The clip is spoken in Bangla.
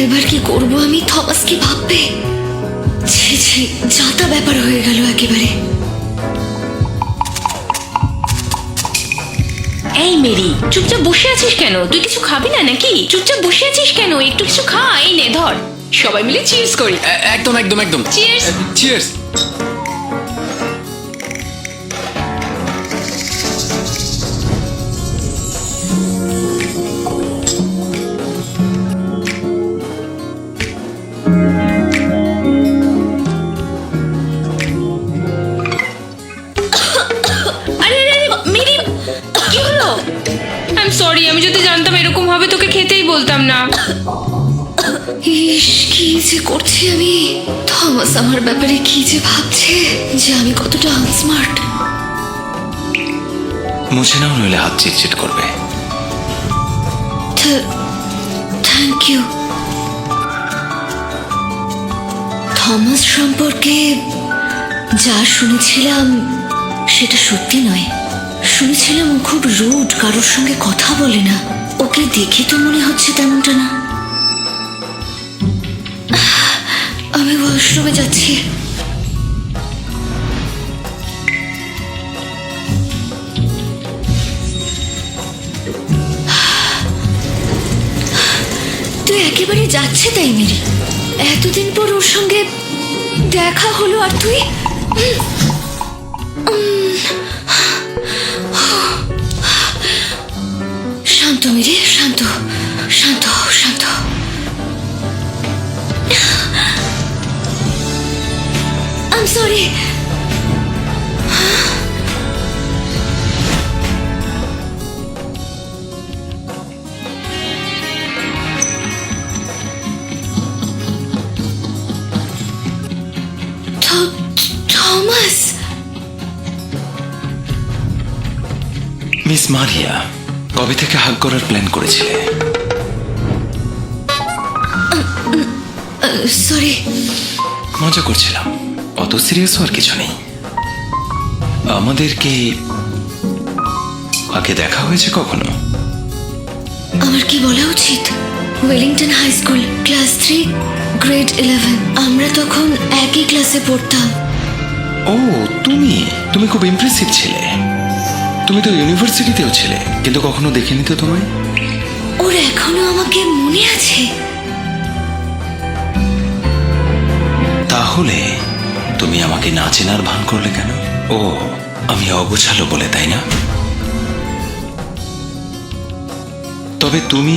এবার কি করব আমি? থমাস কি ভাববে? ছি ছি, যাতা ব্যাপার হয়ে গেল একেবারে। এই মেরি, চুপচাপ বসে আছিস কেন? তুই কিছু খাবি না নাকি? চুপচাপ বসে আছিস কেন? একটু কিছু খা। এই নে ধর, সবাই মিলে চিয়ার্স করি। একদম একদম একদম। চিয়ার্স। চিয়ার্স। আরে আরে আরে, মেরি, কি হলো? আই এম সরি, আমি যদি জানতাম এরকম হবে তোকে খেতেই বলতাম না। ইস, কি যে করছি আমি! থমাস আমার ব্যাপারে কি যে ভাবছে, যে আমি কতটা আনস্মার্ট। মুছে নাও, নইলে হাত চিটচিট করবে। Thank you. থমাস সম্পর্কে যা শুনেছিলাম সেটা সত্যি নয়। শুনেছিলাম ও খুব রুড, কারোর সঙ্গে কথা বলে না। ওকে দেখে তো মনে হচ্ছে তেমনটা না। আমি ওয়াশরুমে যাচ্ছি। তুই একেবারে যাচ্ছে তাই মেরি? এতদিন পর ওর সঙ্গে দেখা হলো আর তুই? শান্ত মেরি, শান্ত শান্ত শান্ত। I'm sorry. Thomas. Miss Maria, কবে থেকে হাগ করার প্ল্যান করেছিলে? সরি। মজা করছিলাম, অত সিরিয়াস হওয়ার কিছু নেই। আমাদের কি আগে দেখা হয়েছে কখনো? আমার কি বলা উচিত? Wellington high school, class 3, grade 11। আমরা তখন একই ক্লাসে পড়তাম। ও, তুমি তুমি খুব ইমপ্রেসিভ ছিলে। তুমি তো ইউনিভার্সিটিতেও ছিলে, কিন্তু কখনো দেখিনি তো তোমায়। ওর এখনো আমাকে মনে আছে। তাহলে তুমি আমাকে না চেনার ভান করলে কেন? ও, আমি অগোছালো বলে, তাই না? তবে তুমি